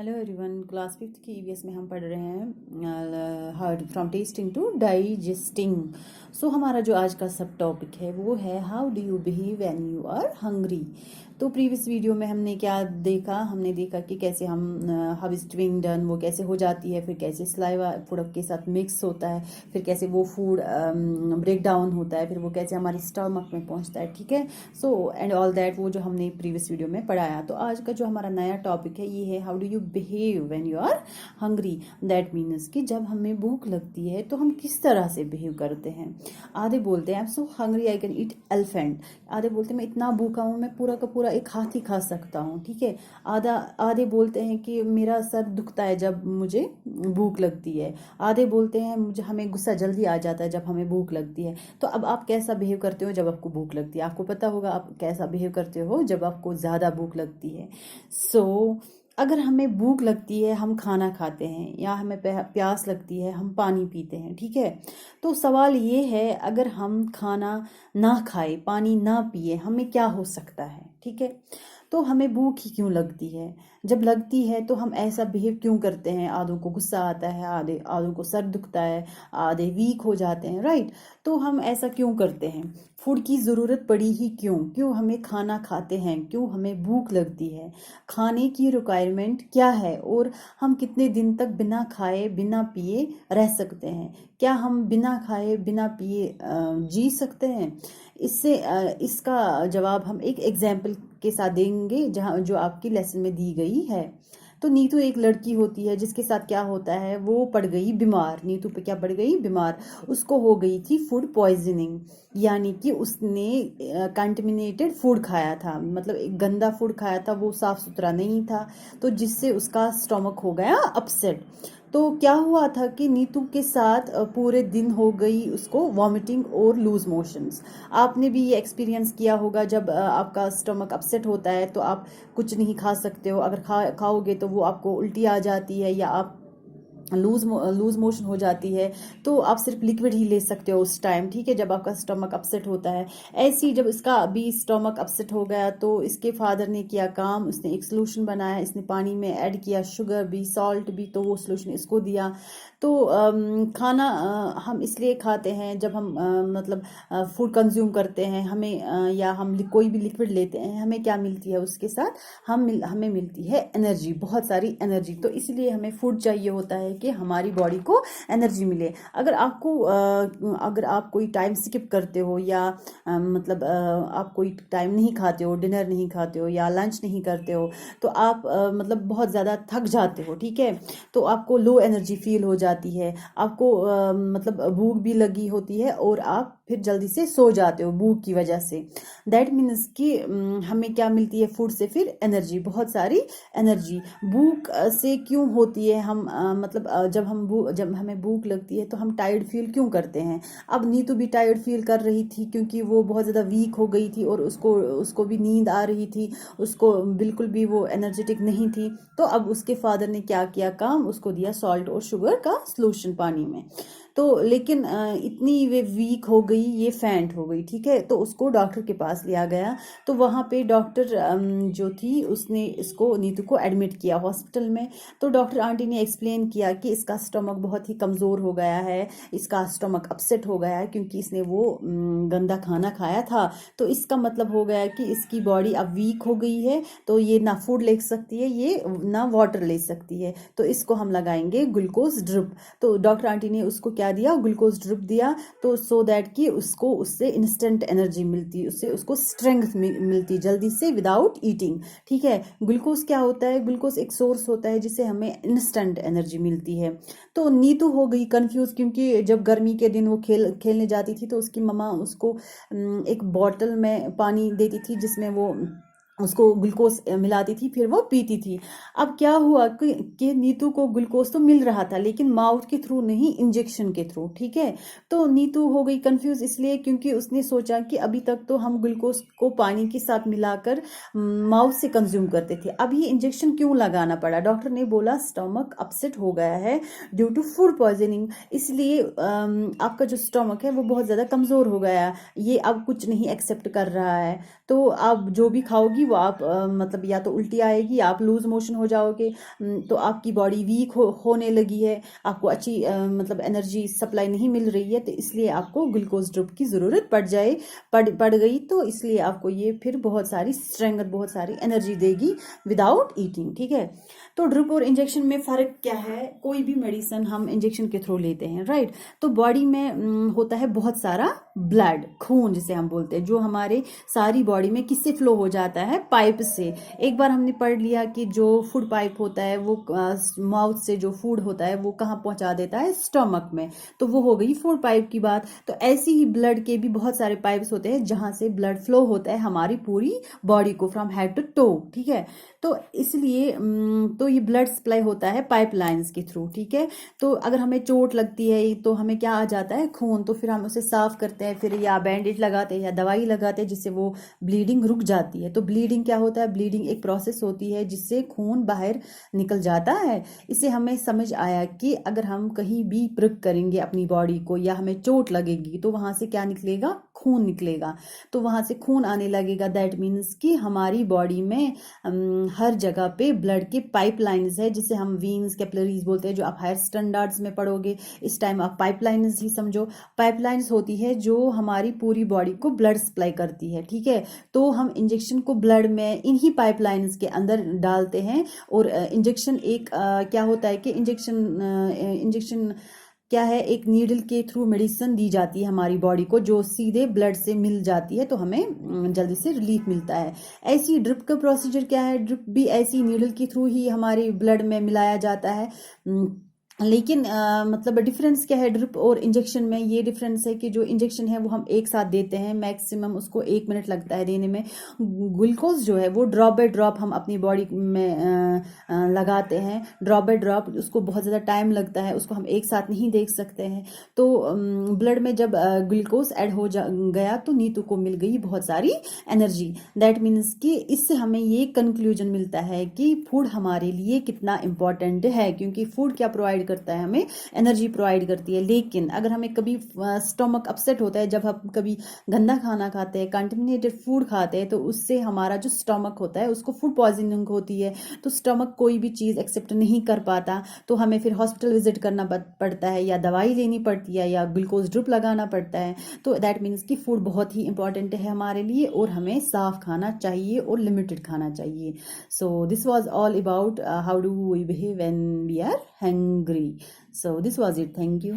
Hello everyone, class fifth की EVS में हम पढ़ रहे हैं how from tasting to digesting. So हमारा जो आज का सब टॉपिक है वो है how do you behave when you are hungry. तो प्रीवियस वीडियो में हमने क्या देखा, हमने देखा कि कैसे हम हाउ इज ड्विंग डन, वो कैसे हो जाती है, फिर कैसे सलाइवा फूड के साथ मिक्स होता है, फिर कैसे वो फूड ब्रेक डाउन होता है, फिर वो कैसे हमारे स्टमक में पहुंचता है। ठीक है, सो एंड ऑल दैट वो जो हमने प्रीवियस वीडियो में पढ़ाया। तो आज का जो हमारा नया टॉपिक है ये है how do you behave when you are hungry. That means कि जब हमें भूख लगती है तो हम किस तरह से बिहेव करते हैं। आधे बोलते हैं I am so hungry I can eat elephant, आधे बोलते हैं मैं इतना भूखा हूँ मैं पूरा का पूरा एक हाथी खा सकता हूँ। ठीक है, आधे बोलते हैं कि मेरा सर दुखता है जब मुझे भूख लगती है, आधे बोलते हैं मुझे हमें गुस्सा जल्दी आ जाता है जब हमें भूख लगती है। तो अब आप कैसा बिहेव करते हो जब आपको भूख लगती है? आपको पता होगा आप कैसा बिहेव करते हो जब आपको ज़्यादा भूख लगती है। सो अगर हमें भूख लगती है हम खाना खाते हैं, या हमें प्यास लगती है हम पानी पीते हैं। ठीक है, तो सवाल ये है अगर हम खाना ना खाए पानी ना पिए हमें क्या हो सकता है। ठीक है, तो हमें भूख ही क्यों लगती है? जब लगती है तो हम ऐसा बिहेव क्यों करते हैं? आधों को गुस्सा आता है, आधों को सर दुखता है, आधे वीक हो जाते हैं, राइट। तो हम ऐसा क्यों करते हैं? फूड की ज़रूरत पड़ी ही क्यों? क्यों हमें खाना खाते हैं? क्यों हमें भूख लगती है? खाने की रिक्वायरमेंट क्या है? और हम कितने दिन तक बिना खाए बिना पिए रह सकते हैं? क्या हम बिना खाए बिना पिए जी सकते हैं? इसका जवाब हम एक एग्जाम्पल के साथ देंगे जहाँ जो आपकी लेसन में दी गई है। तो नीतू एक लड़की होती है जिसके साथ क्या होता है, वो पड़ गई बीमार। नीतू पे क्या पड़ गई? बीमार। उसको हो गई थी फूड पॉइजनिंग, यानी कि उसने कंटेमिनेटेड फूड खाया था, मतलब एक गंदा फूड खाया था, वो साफ सुथरा नहीं था, तो जिससे उसका स्टमक हो गया अपसेट। तो क्या हुआ था कि नीतू के साथ पूरे दिन हो गई उसको वॉमिटिंग और लूज मोशंस। आपने भी ये एक्सपीरियंस किया होगा, जब आपका स्टमक अपसेट होता है तो आप कुछ नहीं खा सकते हो, अगर खाओगे तो वो आपको उल्टी आ जाती है या आप लूज मोशन हो जाती है, तो आप सिर्फ लिक्विड ही ले सकते हो उस टाइम। ठीक है, जब आपका स्टमक अपसेट होता है। ऐसे ही जब इसका अभी स्टमक अपसेट हो गया तो इसके फादर ने किया काम, उसने एक सोल्यूशन बनाया, इसने पानी में ऐड किया शुगर भी सॉल्ट भी, तो वो सोल्यूशन इसको दिया। तो खाना हम इसलिए खाते हैं जब हम मतलब फूड कंज्यूम करते हैं, हमें या हम कोई भी लिक्विड लेते हैं हमें क्या मिलती है उसके साथ? हमें मिलती है एनर्जी, बहुत सारी एनर्जी। तो इसलिए हमें फूड चाहिए होता है कि हमारी बॉडी को एनर्जी मिले। अगर आप कोई टाइम स्किप करते हो या मतलब आप कोई टाइम नहीं खाते हो, डिनर नहीं खाते हो या लंच नहीं करते हो, तो आप मतलब बहुत ज़्यादा थक जाते हो। ठीक है, तो आपको लो एनर्जी फील हो जाती है, आपको मतलब भूख भी लगी होती है और आप फिर जल्दी से सो जाते हो भूख की वजह से। दैट मीन्स कि हमें क्या मिलती है फूड से? फिर एनर्जी, बहुत सारी एनर्जी। भूख से क्यों होती है? हम मतलब जब हमें भूख लगती है तो हम टायर्ड फील क्यों करते हैं? अब नीतू भी टायर्ड फील कर रही थी क्योंकि वो बहुत ज़्यादा वीक हो गई थी और उसको भी नींद आ रही थी, उसको बिल्कुल भी वो एनर्जेटिक नहीं थी। तो अब उसके फादर ने क्या किया काम, उसको दिया सॉल्ट और शुगर का सॉल्यूशन पानी में। तो लेकिन इतनी वे वीक हो गई, ये फैंट हो गई। ठीक है, तो उसको डॉक्टर के पास लिया गया। तो वहाँ पे डॉक्टर जो थी उसने इसको नीतू को एडमिट किया हॉस्पिटल में। तो डॉक्टर आंटी ने एक्सप्लेन किया कि इसका स्टमक बहुत ही कमज़ोर हो गया है, इसका स्टमक अपसेट हो गया है क्योंकि इसने वो गंदा खाना खाया था। तो इसका मतलब हो गया कि इसकी बॉडी अब वीक हो गई है, तो ये ना फूड ले सकती है, ये ना वाटर ले सकती है, तो इसको हम लगाएंगे ग्लूकोज ड्रिप। तो डॉक्टर आंटी ने उसको क्या दिया? ग्लूकोज ड्रिप दिया, तो सो दैट कि उसको उससे इंस्टेंट एनर्जी मिलती, उससे उसको स्ट्रेंथ मिलती जल्दी से विदाउट ईटिंग। ठीक है, ग्लूकोज क्या होता है? ग्लूकोज एक सोर्स होता है जिससे हमें इंस्टेंट एनर्जी मिलती है। तो नीतू हो गई कंफ्यूज क्योंकि जब गर्मी के दिन वो खेलने जाती थी तो उसकी मम्मा उसको एक बॉटल में पानी देती थी जिसमें वो उसको ग्लूकोज मिलाती थी, फिर वो पीती थी। अब क्या हुआ कि नीतू को ग्लूकोज तो मिल रहा था लेकिन माउथ के थ्रू नहीं, इंजेक्शन के थ्रू। ठीक है, तो नीतू हो गई कंफ्यूज इसलिए क्योंकि उसने सोचा कि अभी तक तो हम ग्लूकोज को पानी के साथ मिलाकर माउथ से कंज्यूम करते थे, अब ये इंजेक्शन क्यों लगाना पड़ा? डॉक्टर ने बोला स्टमक अपसेट हो गया है ड्यू टू फूड पॉइजनिंग, इसलिए आपका जो स्टमक है वो बहुत ज़्यादा कमज़ोर हो गया, ये अब कुछ नहीं एक्सेप्ट कर रहा है, तो आप जो भी खाओगी वो आप मतलब या तो उल्टी आएगी, आप लूज मोशन हो जाओगे, तो आपकी बॉडी वीक होने लगी है, आपको अच्छी मतलब एनर्जी सप्लाई नहीं मिल रही है, तो इसलिए आपको ग्लूकोज ड्रिप की ज़रूरत पड़ गई। तो इसलिए आपको ये फिर बहुत सारी स्ट्रेंथ, बहुत सारी एनर्जी देगी विदाउट ईटिंग, ठीक है। तो ड्रिप और इंजेक्शन में फ़र्क क्या है? कोई भी मेडिसिन हम इंजेक्शन के थ्रू लेते हैं, राइट। तो बॉडी में होता है बहुत सारा ब्लड, खून जिसे हम बोलते हैं, जो हमारे सारी बॉडी में किससे फ्लो हो जाता है? पाइप से। एक बार हमने पढ़ लिया कि जो फूड पाइप होता है वो माउथ से जो फूड होता है वो कहाँ पहुंचा देता है? स्टमक में। तो वो हो गई फूड पाइप की बात। तो ऐसे ही ब्लड के भी बहुत सारे पाइप्स होते हैं जहां से ब्लड फ्लो होता है हमारी पूरी बॉडी को, फ्रॉम हेड टू टो, ठीक है। तो इसलिए तो ये ब्लड सप्लाई होता है पाइपलाइंस के थ्रू, ठीक है। तो अगर हमें चोट लगती है तो हमें क्या आ जाता है? खून। तो फिर हम उसे साफ करते हैं, फिर या बैंडेज लगाते हैं या दवाई लगाते हैं जिससे वो ब्लीडिंग रुक जाती है। तो ब्लीडिंग क्या होता है? ब्लीडिंग एक प्रोसेस होती है जिससे खून बाहर निकल जाता है। इससे हमें समझ आया कि अगर हम कहीं भी प्रिक करेंगे अपनी बॉडी को या हमें चोट लगेगी तो वहां से क्या निकलेगा? खून निकलेगा। तो वहां से खून आने लगेगा, दैट मीन्स कि हमारी बॉडी में हर जगह पे ब्लड के पाइपलाइंस है जिसे हम वीन्स, कैपिलरीज बोलते हैं, जो आप हायर स्टैंडर्ड्स में पढ़ोगे। इस टाइम आप पाइपलाइंस ही समझो। पाइपलाइंस होती है जो हमारी पूरी बॉडी को ब्लड सप्लाई करती है, ठीक है। तो हम इंजेक्शन को ब्लड में इन्हीं पाइपलाइंस के अंदर डालते हैं। और इंजेक्शन एक क्या होता है कि इंजेक्शन क्या है? एक नीडल के थ्रू मेडिसिन दी जाती है हमारी बॉडी को जो सीधे ब्लड से मिल जाती है, तो हमें जल्दी से रिलीफ मिलता है। ऐसी ड्रिप का प्रोसीजर क्या है? ड्रिप भी ऐसी नीडल के थ्रू ही हमारी ब्लड में मिलाया जाता है। लेकिन मतलब डिफरेंस क्या है ड्रिप और इंजेक्शन में? ये डिफरेंस है कि जो इंजेक्शन है वो हम एक साथ देते हैं, मैक्सिमम उसको 1 मिनट लगता है देने में। ग्लूकोज जो है वो ड्रॉप बाय ड्रॉप हम अपनी बॉडी में लगाते हैं, ड्रॉप बाय ड्रॉप। उसको बहुत ज़्यादा टाइम लगता है, उसको हम एक साथ नहीं देख सकते हैं। तो ब्लड में जब ग्लूकोज ऐड हो गया तो नीतू को मिल गई बहुत सारी एनर्जी। दैट मीन्स कि इससे हमें ये कंक्लूजन मिलता है कि फूड हमारे लिए कितना इम्पोर्टेंट है, क्योंकि फूड क्या प्रोवाइड करता है? हमें एनर्जी प्रोवाइड करती है। लेकिन अगर हमें कभी स्टमक अपसेट होता है, जब हम कभी गंदा खाना खाते हैं, कंटेमिनेटेड फूड खाते हैं, तो उससे हमारा जो स्टमक होता है उसको फूड पॉइजनिंग होती है। तो स्टमक कोई भी चीज़ एक्सेप्ट नहीं कर पाता, तो हमें फिर हॉस्पिटल विजिट करना पड़ता है, या दवाई लेनी पड़ती है, या ग्लूकोज ड्रिप लगाना पड़ता है। तो दैट मीन्स कि फूड बहुत ही इंपॉर्टेंट है हमारे लिए, और हमें साफ खाना चाहिए और लिमिटेड खाना चाहिए। So this was all about how do we behave when we are hungry. So this was it. Thank you.